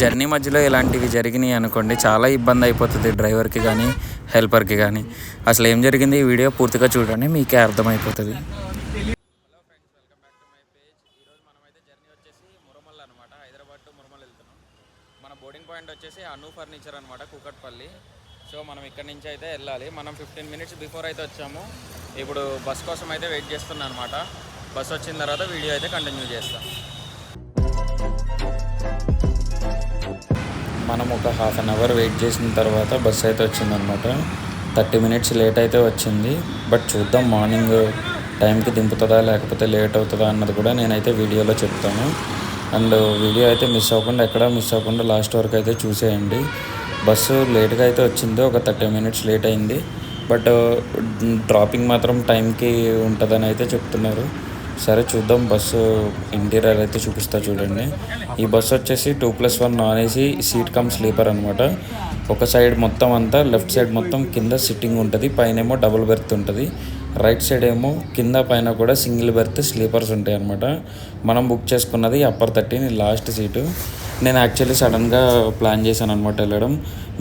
Journey మధ్యలో ఇలాంటివి జరిగినాయి అనుకోండి, చాలా ఇబ్బంది అయిపోతుంది డ్రైవర్కి కానీ హెల్పర్కి కానీ. అసలు ఏం జరిగింది ఈ వీడియో పూర్తిగా చూడండి, మీకే అర్థమైపోతుంది. మన బోర్డింగ్ పాయింట్ వచ్చేసి అను ఫర్నిచర్ అనమాట, కూకట్పల్లి. సో మనం ఇక్కడ నుంచి అయితే వెళ్ళాలి. మనం 15 మినిట్స్ బిఫోర్ అయితే వచ్చాము. ఇప్పుడు బస్ కోసం అయితే వెయిట్ చేస్తున్నాను అనమాట. బస్ వచ్చిన తర్వాత వీడియో అయితే కంటిన్యూ చేస్తాం. మనం ఒక హాఫ్ అన్ అవర్ వెయిట్ చేసిన తర్వాత బస్ అయితే వచ్చిందనమాట. 30 మినిట్స్ లేట్ అయితే వచ్చింది. బట్ చూద్దాం మార్నింగ్ టైంకి దింపుతుందా లేకపోతే లేట్ అవుతుందా అన్నది కూడా నేనైతే వీడియోలో చెప్తాను. అండ్ వీడియో అయితే మిస్ అవ్వకుండా లాస్ట్ వరకు అయితే చూసేయండి. బస్సు లేట్గా అయితే వచ్చింది, ఒక 30 మినిట్స్ లేట్ అయింది. బట్ డ్రాపింగ్ మాత్రం టైంకి ఉంటుందని అయితే చెప్తున్నారు. సరే చూద్దాం. బస్సు ఇంటీరియర్ అయితే చూపిస్తా చూడండి. ఈ బస్సు వచ్చేసి 2+1 non AC seat cum sleeper అనమాట. ఒక సైడ్ మొత్తం అంతా లెఫ్ట్ సైడ్ మొత్తం కింద సిట్టింగ్ ఉంటుంది, పైన ఏమో డబుల్ బెర్త్ ఉంటుంది. రైట్ సైడ్ ఏమో కింద పైన కూడా సింగిల్ బెర్త్ స్లీపర్స్ ఉంటాయి అనమాట. మనం బుక్ చేసుకున్నది అప్పర్ 13 లాస్ట్ సీటు. నేను యాక్చువల్లీ సడన్గా ప్లాన్ చేశాను అనమాట వెళ్ళడం.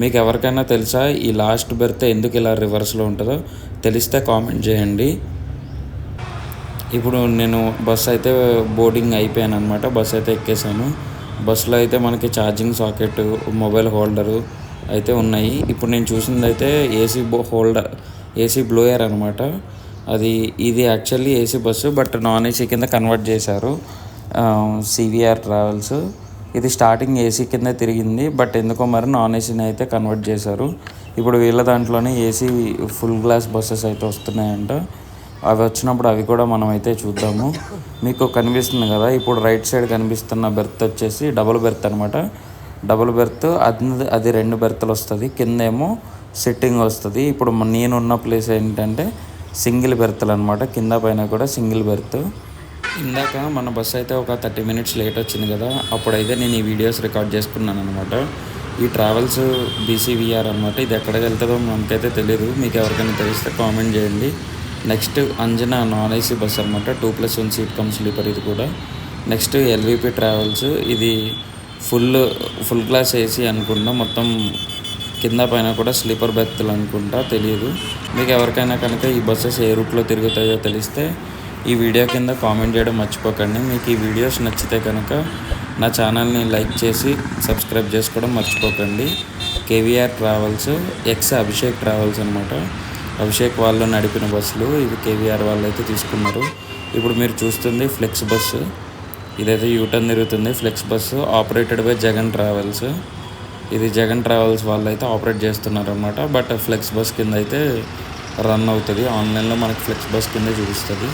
మీకు ఎవరికైనా తెలుసా ఈ లాస్ట్ బెర్త్ ఎందుకు ఇలా రివర్స్లో ఉంటుందో? తెలిస్తే కామెంట్ చేయండి. ఇప్పుడు నేను బస్ అయితే బోర్డింగ్ అయిపోయాను అనమాట. బస్ అయితే ఎక్కేసాను. బస్సులో అయితే మనకి ఛార్జింగ్ సాకెట్, మొబైల్ హోల్డరు అయితే ఉన్నాయి. ఇప్పుడు నేను చూసింది అయితే ఏసీ బ్లోయర్ అనమాట. ఇది actually AC bus, but non AC కింద కన్వర్ట్ చేశారు. CVR travels. ఇది స్టార్టింగ్ ఏసీ కింద తిరిగింది, బట్ ఎందుకో మరి నాన్ ఏసీని అయితే కన్వర్ట్ చేశారు. ఇప్పుడు వీళ్ళ దాంట్లోనే ఏసీ ఫుల్ గ్లాస్ బస్సెస్ అయితే వస్తున్నాయంట. అవి వచ్చినప్పుడు అవి కూడా మనం అయితే చూద్దాము. మీకు కనిపిస్తుంది కదా ఇప్పుడు రైట్ సైడ్ కనిపిస్తున్న బెర్త్ వచ్చేసి డబుల్ బెర్త్ అనమాట. డబుల్ బెర్త్ అది 2 బెర్త్లు వస్తుంది, కిందేమో సిట్టింగ్ వస్తుంది. ఇప్పుడు నేనున్న ప్లేస్ ఏంటంటే సింగిల్ బెర్త్లు అనమాట, కింద పైన కూడా సింగిల్ బెర్త్. ఇందాక మన బస్సు అయితే ఒక 30 మినిట్స్ లేట్ వచ్చింది కదా, అప్పుడైతే నేను ఈ వీడియోస్ రికార్డ్ చేసుకున్నాను అనమాట. ఈ ట్రావెల్స్ బీసీవీఆర్ అనమాట. ఇది ఎక్కడికి వెళ్తుందో మనకైతే తెలియదు. మీకు ఎవరికైనా తెలిస్తే కామెంట్ చేయండి. Next Anjana non AC bus అనమాట, 2+1 సీట్ కమ్ స్లీపర్ ఇది కూడా. Next LVP travels. ఇది ఫుల్ గ్లాస్ ఏసీ అనుకుంటా, మొత్తం కింద పైన కూడా స్లీపర్ బెర్త్లు అనుకుంటా, తెలియదు. మీకు ఎవరికైనా కనుక ఈ బస్సెస్ ఏ రూట్లో తిరుగుతాయో తెలిస్తే ఈ వీడియో కింద కామెంట్ చేయడం మర్చిపోకండి. మీకు ఈ వీడియోస్ నచ్చితే కనుక నా ఛానల్ని లైక్ చేసి సబ్స్క్రైబ్ చేసుకోవడం మర్చిపోకండి. కేవీఆర్ ట్రావెల్స్ అభిషేక్ ట్రావెల్స్ అనమాట. అభిషేక్ వాళ్ళు నడిపిన బస్సులు ఇవి కేవీఆర్ వాళ్ళు అయితే తీసుకున్నారు. ఇప్పుడు మీరు చూస్తుంది ఫ్లెక్స్ బస్సు. ఇదైతే యూటర్న్ తిరుగుతుంది. Flex bus operated by Jagan travels. ఇది జగన్ ట్రావెల్స్ వాళ్ళు అయితే ఆపరేట్ చేస్తున్నారు అనమాట. బట్ ఫ్లెక్స్ బస్ కింద అయితే రన్ అవుతుంది. ఆన్లైన్లో మనకి ఫ్లెక్స్ బస్ కింద చూపిస్తుంది.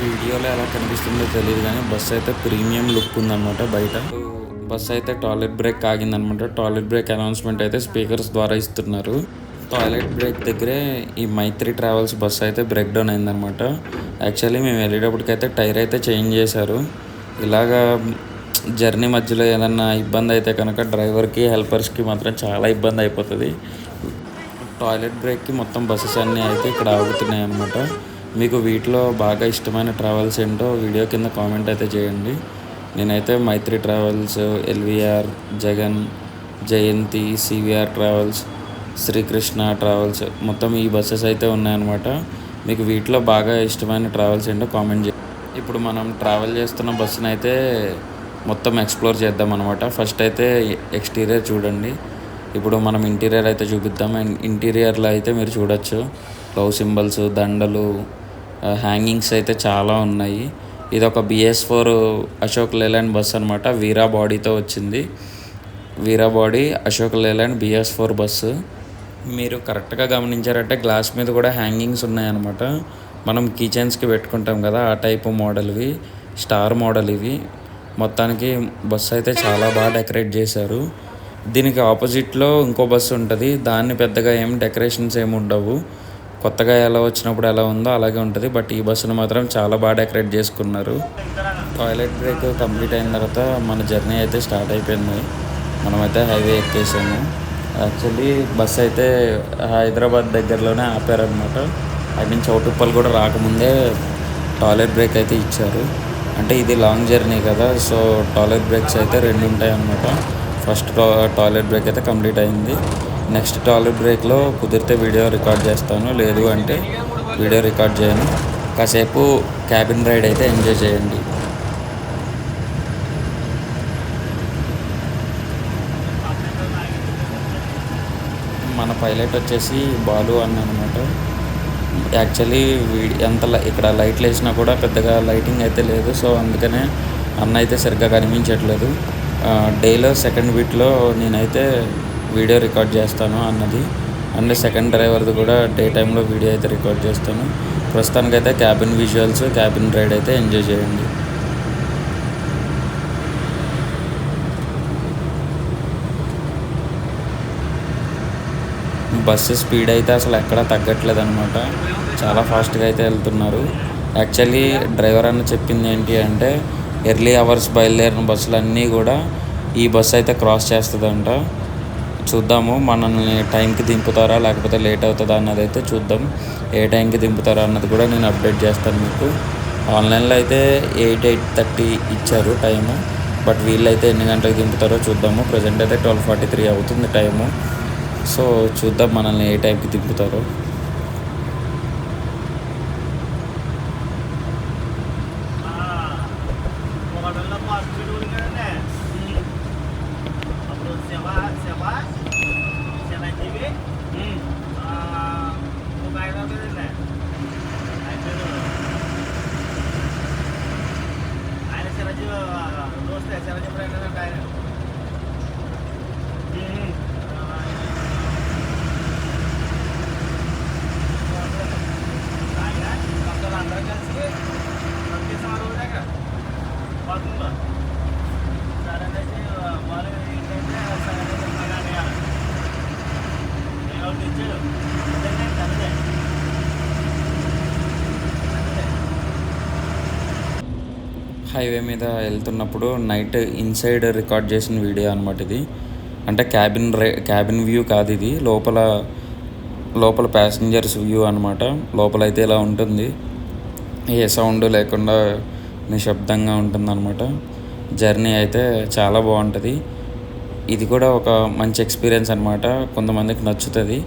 వీడియోలో ఎలా కనిపిస్తుందో తెలియదు కానీ బస్సు అయితే ప్రీమియం లుక్ ఉందన్నమాట. బయట బస్సు అయితే టాయిలెట్ బ్రేక్ ఆగిందనమాట. టాయిలెట్ బ్రేక్ అనౌన్స్మెంట్ అయితే స్పీకర్స్ ద్వారా ఇస్తున్నారు. టాయిలెట్ బ్రేక్ దగ్గరే ఈ మైత్రి ట్రావెల్స్ బస్సు అయితే బ్రేక్ డౌన్ అయిందనమాట. యాక్చువల్లీ మేము వెళ్ళేటప్పటికైతే టైర్ అయితే చేంజ్ చేశారు. ఇలాగా జర్నీ మధ్యలో ఏదన్నా ఇబ్బంది అయితే కనుక డ్రైవర్కి హెల్పర్స్కి మాత్రం చాలా ఇబ్బంది అయిపోతుంది. టాయిలెట్ బ్రేక్కి మొత్తం బస్సెస్ అన్నీ అయితే ఇక్కడ ఆగుతున్నాయి అన్నమాట. మీకు వీటిలో బాగా ఇష్టమైన ట్రావెల్స్ ఏంటో వీడియో కింద కామెంట్ అయితే చేయండి. నేనైతే మైత్రి ట్రావెల్స్, ఎల్వీఆర్, జగన్, జయంతి, సివిఆర్ ట్రావెల్స్, శ్రీకృష్ణ ట్రావెల్స్ మొత్తం ఈ బస్సెస్ అయితే ఉన్నాయన్నమాట. మీకు వీటిలో బాగా ఇష్టమైన ట్రావెల్స్ ఏంటో కామెంట్ చేయండి. ఇప్పుడు మనం ట్రావెల్ చేస్తున్న బస్సును అయితే మొత్తం ఎక్స్ప్లోర్ చేద్దాం అనమాట. ఫస్ట్ అయితే ఎక్స్టీరియర్ చూడండి. ఇప్పుడు మనం ఇంటీరియర్ అయితే చూపిద్దాం. అండ్ ఇంటీరియర్లో అయితే మీరు చూడొచ్చు లవ్ సింబల్స్, దండలు, హ్యాంగింగ్స్ అయితే చాలా ఉన్నాయి. ఇది ఒక BS4 అశోక్ లేలాండ్ బస్ అనమాట. వీరా బాడీతో వచ్చింది. Veera body Ashok Leyland BS4 bus. మీరు కరెక్ట్గా గమనించారంటే గ్లాస్ మీద కూడా హ్యాంగింగ్స్ ఉన్నాయన్నమాట. మనం కిచెన్స్కి పెట్టుకుంటాం కదా ఆ టైపు మోడల్ ఇవి, స్టార్ మోడల్ ఇవి. మొత్తానికి బస్సు అయితే చాలా బాగా డెకరేట్ చేశారు. దీనికి ఆపోజిట్లో ఇంకో బస్సు ఉంటుంది. దాన్ని పెద్దగా ఏం డెకరేషన్స్ ఏమి ఉండవు. కొత్తగా ఎలా వచ్చినప్పుడు ఎలా ఉందో అలాగే ఉంటుంది. బట్ ఈ బస్సును మాత్రం చాలా బాగా డెకరేట్ చేసుకున్నారు. టాయిలెట్ బ్రేక్ కంప్లీట్ అయిన తర్వాత మన జర్నీ అయితే స్టార్ట్ అయిపోయింది. మనమైతే హైవే ఎక్కేసాము. యాక్చువల్లీ బస్ అయితే హైదరాబాద్ దగ్గరలోనే ఆపారనమాట. అటు నుంచి చౌటుప్పల్ కూడా రాకముందే టాయిలెట్ బ్రేక్ అయితే ఇచ్చారు. అంటే ఇది లాంగ్ జర్నీ కదా, సో టాయిలెట్ బ్రేక్స్ అయితే 2 ఉంటాయి అన్నమాట. ఫస్ట్ టాయిలెట్ బ్రేక్ అయితే కంప్లీట్ అయింది. నెక్స్ట్ టాయిలెట్ బ్రేక్లో కుదిరితే వీడియో రికార్డ్ చేస్తాను, లేదు అంటే వీడియో రికార్డ్ చేయను. కాసేపు క్యాబిన్ రైడ్ అయితే ఎంజాయ్ చేయండి. మన పైలట్ వచ్చేసి బాలు అన్న అనమాట. యాక్చువల్లీ ఇక్కడ లైట్లు వేసినా కూడా పెద్దగా లైటింగ్ అయితే లేదు. సో అందుకనే అన్న అయితే సరిగ్గా కనిపించట్లేదు. డేలో సెకండ్ వీక్లో నేనైతే వీడియో రికార్డ్ చేస్తాను అన్నది, అండ్ సెకండ్ డ్రైవర్ది కూడా డే టైంలో వీడియో అయితే రికార్డ్ చేస్తాను. ప్రస్తుతానికైతే క్యాబిన్ విజువల్స్, క్యాబిన్ రైడ్ అయితే ఎంజాయ్ చేయండి. బస్సు స్పీడ్ అయితే అసలు ఎక్కడా తగ్గట్లేదు అనమాట. చాలా ఫాస్ట్గా అయితే వెళ్తున్నారు. యాక్చువల్లీ డ్రైవర్ అన్న చెప్పింది ఏంటి అంటే ఎర్లీ అవర్స్ బయలుదేరిన బస్సులన్నీ కూడా ఈ బస్సు అయితే క్రాస్ చేస్తుందంట. చూద్దాము మనల్ని టైంకి దింపుతారా లేకపోతే లేట్ అవుతుందా అన్నది అయితే చూద్దాం. ఏ టైంకి దింపుతారా అన్నది కూడా నేను అప్డేట్ చేస్తాను మీకు. ఆన్లైన్లో అయితే 8:30 ఇచ్చారు టైము, బట్ వీళ్ళైతే ఎన్ని గంటలకు దింపుతారో చూద్దాము. ప్రజెంట్ అయితే 12:43 అవుతుంది టైము. సో చూద్దాం మనల్ని ఏ టైంకి దింపుతారో. హైవే మీద వెళ్తున్నప్పుడు నైట్ ఇన్సైడ్ రికార్డ్ చేసిన వీడియో అనమాట ఇది. అంటే క్యాబిన్ వ్యూ కాదు ఇది, లోపల ప్యాసింజర్స్ వ్యూ అనమాట. లోపలైతే ఇలా ఉంటుంది, ఏ సౌండ్ లేకుండా నిశ్శబ్దంగా ఉంటుంది అనమాట. జర్నీ అయితే చాలా బాగుంటుంది. ఇది కూడా ఒక మంచి ఎక్స్పీరియన్స్ అనమాట, కొంతమందికి నచ్చుతుంది.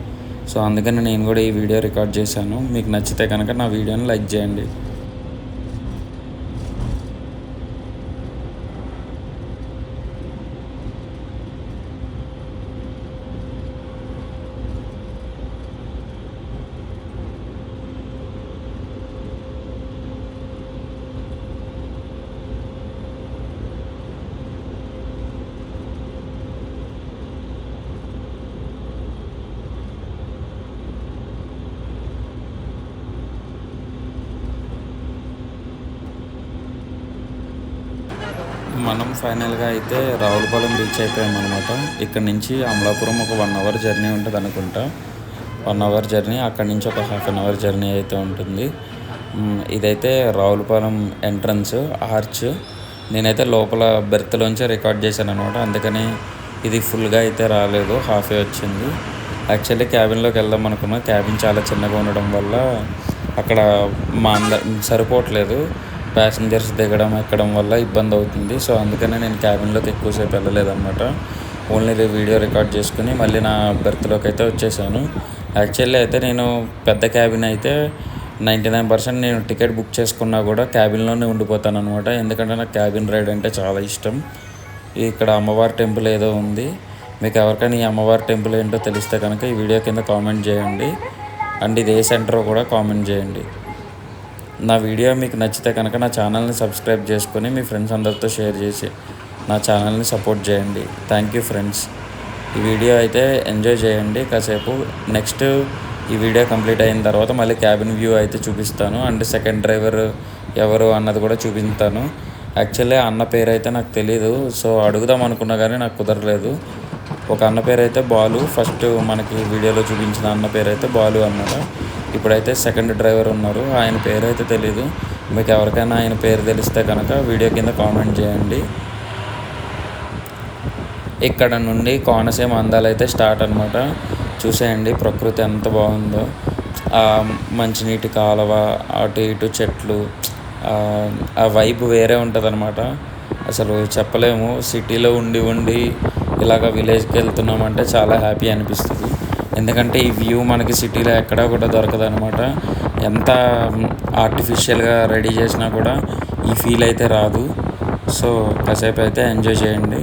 సో అందుకని నేను కూడా ఈ వీడియో రికార్డ్ చేశాను. మీకు నచ్చితే కనుక నా వీడియోని లైక్ చేయండి. మనం ఫైనల్గా అయితే రావులపాలెం రీచ్ అయిపోయామన్నమాట. ఇక్కడ నుంచి అమలాపురం ఒక 1 అవర్ జర్నీ ఉంటుంది అనుకుంటా. 1 అవర్ జర్నీ, అక్కడి నుంచి ఒక ½ అన్ అవర్ జర్నీ అయితే ఉంటుంది. ఇదైతే రావులపాలెం ఎంట్రన్స్ ఆర్చ్. నేనైతే లోపల బెర్త్లోంచే రికార్డ్ చేశాను అనమాట, అందుకని ఇది ఫుల్గా అయితే రాలేదు, హాఫే వచ్చింది. యాక్చువల్లీ క్యాబిన్లోకి వెళ్దాం అనుకున్నా, క్యాబిన్ చాలా చిన్నగా ఉండడం వల్ల అక్కడ సరిపోవట్లేదు. ప్యాసింజర్స్ దిగడం ఎక్కడం వల్ల ఇబ్బంది అవుతుంది. సో అందుకనే నేను క్యాబిన్లోకి ఎక్కువసేపు వెళ్ళలేదన్నమాట. ఓన్లీ వీడియో రికార్డ్ చేసుకుని మళ్ళీ నా బెర్త్లోకి అయితే వచ్చేసాను. యాక్చువల్లీ అయితే నేను పెద్ద క్యాబిన్ అయితే 99% నేను టికెట్ బుక్ చేసుకున్నా కూడా క్యాబిన్లోనే ఉండిపోతాను అనమాట. ఎందుకంటే నాకు క్యాబిన్ రైడ్ అంటే చాలా ఇష్టం. ఇక్కడ అమ్మవారి టెంపుల్ ఏదో ఉంది, మీకు ఎవరికైనా ఈ అమ్మవారి టెంపుల్ ఏంటో తెలిస్తే కనుక ఈ వీడియో కింద కామెంట్ చేయండి. అండ్ ఇది ఏ సెంటరో కూడా కామెంట్ చేయండి. నా వీడియో మీకు నచ్చితే కనుక నా ఛానల్ని సబ్స్క్రైబ్ చేసుకొని మీ ఫ్రెండ్స్ అందరితో షేర్ చేసి నా ఛానల్ని సపోర్ట్ చేయండి. Thank you friends. ఈ వీడియో అయితే ఎంజాయ్ చేయండి కాసేపు. నెక్స్ట్ ఈ వీడియో కంప్లీట్ అయిన తర్వాత మళ్ళీ క్యాబిన్ వ్యూ అయితే చూపిస్తాను, అండ్ సెకండ్ డ్రైవర్ ఎవరు అన్నది కూడా చూపిస్తాను. యాక్చువల్లీ అన్న పేరు అయితే నాకు తెలీదు, సో అడుగుదాం అనుకున్నా కానీ నాకు కుదరలేదు. ఒక అన్న పేరు అయితే బాలు, ఫస్ట్ మనకి వీడియోలో చూపించిన అన్న పేరు అయితే బాలు అన్నమాట. ఇప్పుడైతే సెకండ్ డ్రైవర్ ఉన్నారు, ఆయన పేరు అయితే తెలీదు. మీకు ఎవరికైనా ఆయన పేరు తెలిస్తే కనుక వీడియో కింద కామెంట్ చేయండి. ఇక్కడ నుండి కోనసీమ అందాలు అయితే స్టార్ట్ అనమాట. చూసేయండి ప్రకృతి ఎంత బాగుందో, మంచినీటి కాలువ, అటు ఇటు చెట్లు, ఆ వైబ్ వేరే ఉంటుంది అనమాట. అసలు చెప్పలేము. సిటీలో ఉండి ఇలాగ విలేజ్కి వెళ్తున్నామంటే చాలా హ్యాపీ అనిపిస్తుంది. ఎందుకంటే ఈ వ్యూ మనకి సిటీలో ఎక్కడా కూడా దొరకదు అనమాట. ఎంత ఆర్టిఫిషియల్గా రెడీ చేసినా కూడా ఈ ఫీల్ అయితే రాదు. సో కాసేపు అయితే ఎంజాయ్ చేయండి.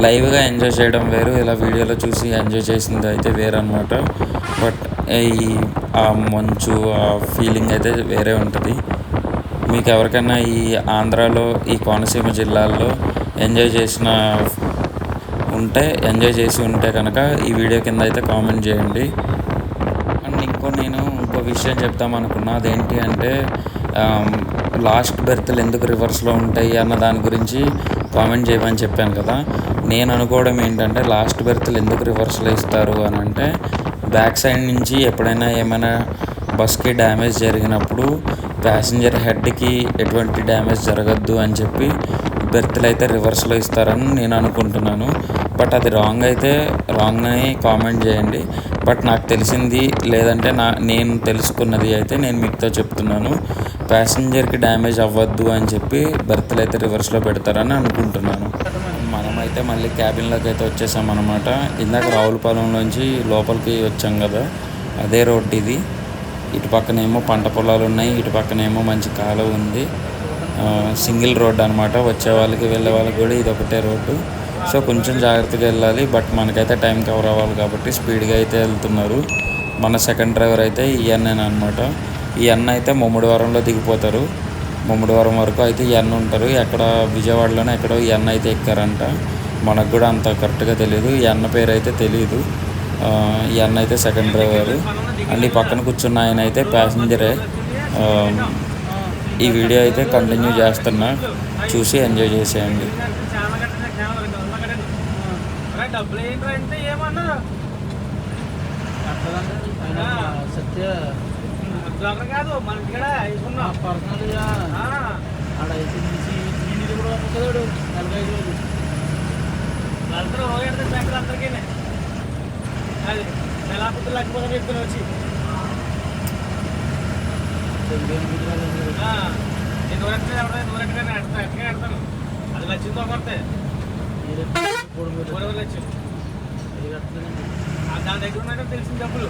లైవ్గా ఎంజాయ్ చేయడం వేరు, ఇలా వీడియోలో చూసి ఎంజాయ్ చేసింది అయితే వేరు అనమాట. బట్ ఈ ఆ మంచు ఆ ఫీలింగ్ అయితే వేరే ఉంటుంది. మీకు ఎవరికైనా ఈ ఆంధ్రాలో ఈ కోనసీమ జిల్లాల్లో ఎంజాయ్ చేసి ఉంటే కనుక ఈ వీడియో కింద అయితే కామెంట్ చేయండి. అండ్ నేను ఇంకో విషయం చెప్తామనుకున్నా, అదేంటి అంటే లాస్ట్ బెర్త్లు ఎందుకు రివర్స్లో ఉంటాయి అన్న దాని గురించి కామెంట్ చేయమని చెప్పాను కదా. నేను అనుకోవడం ఏంటంటే లాస్ట్ బెర్త్లు ఎందుకు రివర్స్లో ఇస్తారు అని అంటే, బ్యాక్ సైడ్ నుంచి ఎప్పుడైనా ఏమైనా బస్కి డ్యామేజ్ జరిగినప్పుడు ప్యాసింజర్ హెడ్కి ఎటువంటి డ్యామేజ్ జరగద్దు అని చెప్పి బెర్త్లు అయితే రివర్స్లో ఇస్తారని నేను అనుకుంటున్నాను. బట్ అది రాంగ్ అని కామెంట్ చేయండి. బట్ నాకు తెలిసింది లేదంటే నేను తెలుసుకున్నది అయితే నేను మీతో చెప్తున్నాను. ప్యాసింజర్కి డ్యామేజ్ అవ్వద్దు అని చెప్పి బెర్త్లు అయితే రివర్స్లో పెడతారని అనుకుంటున్నాను. మనమైతే మళ్ళీ క్యాబిన్లోకి అయితే వచ్చేసామన్నమాట. ఇందాక రావులపాలెంలోంచి లోపలికి వచ్చాం కదా, అదే రోడ్ ఇది. ఇటు పక్కనేమో పంట పొలాలు ఉన్నాయి, ఇటు పక్కనేమో మంచి కాలువ ఉంది. సింగిల్ రోడ్ అనమాట. వచ్చే వాళ్ళకి వెళ్ళే వాళ్ళకి కూడా ఇది ఒకటే రోడ్డు. సో కొంచెం జాగ్రత్తగా వెళ్ళాలి. బట్ మనకైతే టైం కవర్ అవ్వాలి కాబట్టి స్పీడ్గా అయితే వెళ్తున్నారు. మన సెకండ్ డ్రైవర్ అయితే ఈ అన్న అనమాట. ఈ అన్న అయితే ముమ్మడివరంలో దిగిపోతారు. ముమ్మడివరం వరకు అయితే ఈ అన్న ఉంటారు. ఎక్కడ విజయవాడలోనే ఎక్కడో ఈ అన్న అయితే ఎక్కారంట. మనకు కూడా అంత కరెక్ట్గా తెలియదు. ఈ అన్న పేరు అయితే తెలియదు. ఈ అన్న అయితే సెకండ్ డ్రైవర్. అండ్ ఈ పక్కన కూర్చున్న ఆయన అయితే ప్యాసింజరే. ఈ వీడియో అయితే కంటిన్యూ చేస్తున్నా, చూసి ఎంజాయ్ చేసేయండి. అది లక్ష్యంతో కొడితే లక్ష్యం దాని దగ్గర ఉన్నట్టు తెలిసిన డబ్బులు.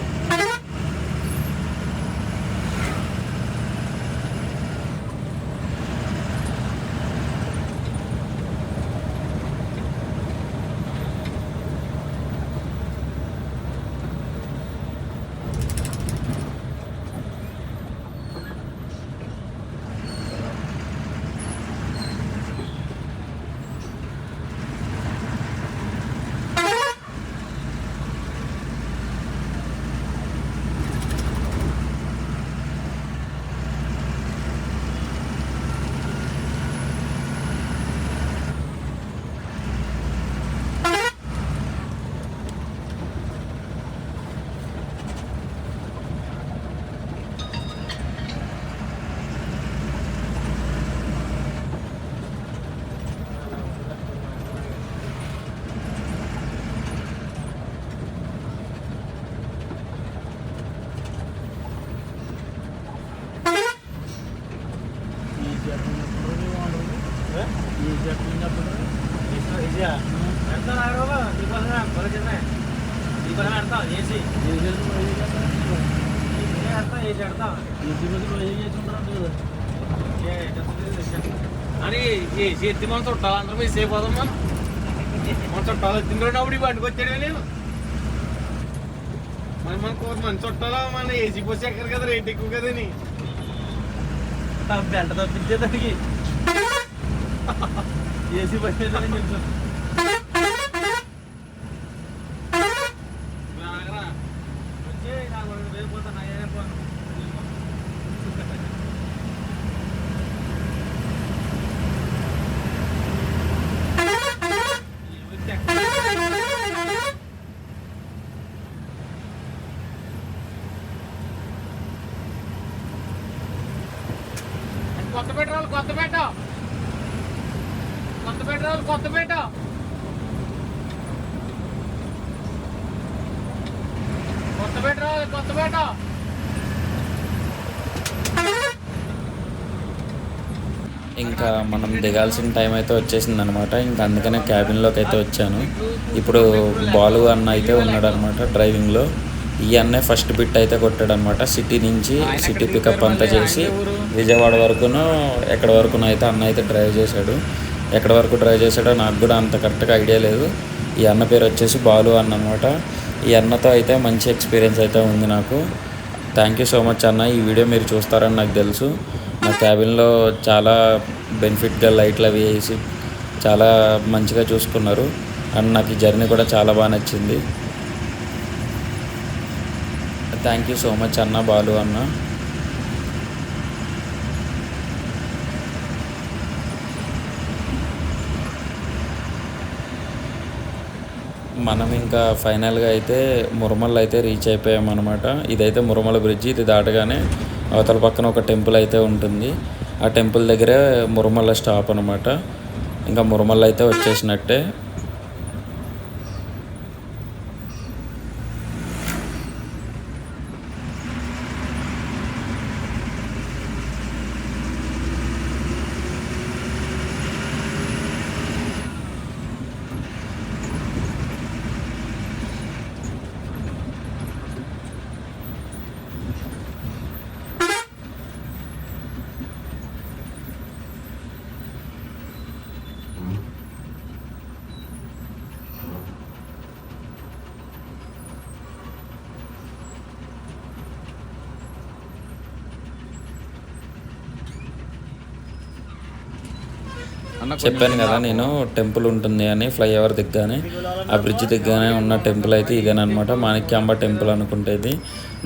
అని ఎత్తి మనం చుట్టాలి అందరం మిస్ అయిపోదాం. మన చుట్టాలు వచ్చినప్పుడు బండికి వచ్చాడు నేను మన చుట్టాలో మన ఏసీ పోసి ఎక్కడ కదా రేట్ ఎక్కువ కదని బెంట తప్పించేదానికి ఏసీ వచ్చేదని చెప్తాను. కొత్తపేట ఇంకా మనం దిగాల్సిన టైం అయితే వచ్చేసింది అనమాట. ఇంకా అందుకనే క్యాబిన్లోకి అయితే వచ్చాను. ఇప్పుడు బాలు అన్న అయితే ఉన్నాడు అనమాట డ్రైవింగ్లో. ఈ అన్నే ఫస్ట్ బిట్ అయితే కొట్టాడనమాట. సిటీ నుంచి సిటీ పికప్ అంతా చేసి విజయవాడ వరకును ఎక్కడి వరకునో అయితే అన్న అయితే డ్రైవ్ చేశాడు. ఎక్కడి వరకు డ్రైవ్ చేశాడో నాకు కూడా అంత కరెక్ట్గా ఐడియా లేదు. ఈ అన్న పేరు వచ్చేసి బాలు అన్న అనమాట. ఈ అన్నతో అయితే మంచి ఎక్స్పీరియన్స్ అయితే ఉంది నాకు. థ్యాంక్ యూ సో మచ్ అన్న. ఈ వీడియో మీరు చూస్తారని నాకు తెలుసు. నా క్యాబిన్లో చాలా బెనిఫిట్గా లైట్లు అవి వేసి చాలా మంచిగా చూసుకున్నారు. అండ్ నాకు ఈ జర్నీ కూడా చాలా బాగా నచ్చింది. థ్యాంక్ యూ సో మచ్ అన్న, బాలు అన్న. మనం ఇంకా ఫైనల్గా అయితే మురమల్ అయితే రీచ్ అయిపోయామన్నమాట. ఇదైతే మురమల బ్రిడ్జి. ఇది దాటగానే అవతల పక్కన ఒక టెంపుల్ అయితే ఉంటుంది. ఆ టెంపుల్ దగ్గరే మురమల్ల స్టాప్ అనమాట. ఇంకా మురమల్ల అయితే వచ్చేసినట్టే. చెప్పాను కదా నేను టెంపుల్ ఉంటుంది అని. ఫ్లైఓవర్ దిగ్గానే ఆ బ్రిడ్జ్ దిగ్గానే ఉన్న టెంపుల్ అయితే ఇదేనమాట. మాణిక్యాంబ టెంపుల్ అనుకుంటేది.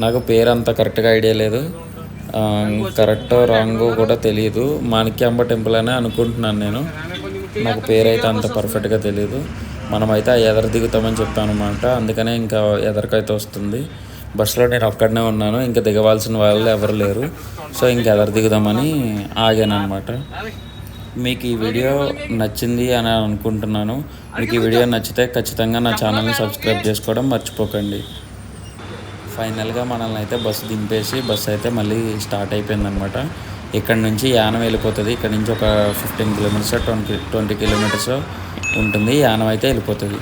నాకు పేరు అంత కరెక్ట్గా ఐడియా లేదు. కరెక్ట్ రాంగ్ కూడా తెలియదు. మాణిక్యాంబ టెంపుల్ అనే అనుకుంటున్నాను నేను. నాకు పేరు అయితే అంత పర్ఫెక్ట్గా తెలియదు. మనమైతే ఎదర దిగుతామని చెప్పాను అనమాట. అందుకనే ఇంకా ఎదరికైతే వస్తుంది. బస్సులో నేను ఒక్కడనే ఉన్నాను. ఇంకా దిగవలసిన వాళ్ళు ఎవరు లేరు. సో ఇంకా ఎదర దిగుదామని ఆగాను అనమాట. మీకు ఈ వీడియో నచ్చింది అని అనుకుంటున్నాను. మీకు ఈ వీడియో నచ్చితే ఖచ్చితంగా నా ఛానల్ని సబ్స్క్రైబ్ చేసుకోవడం మర్చిపోకండి. ఫైనల్గా మనల్ని అయితే బస్సు దింపేసి బస్సు అయితే మళ్ళీ స్టార్ట్ అయిపోయిందనమాట. ఇక్కడ నుంచి యానం వెళ్ళిపోతుంది. ఇక్కడ నుంచి ఒక 15 కిలోమీటర్స్ 20 కిలోమీటర్స్ ఉంటుంది. యానం అయితే వెళ్ళిపోతుంది.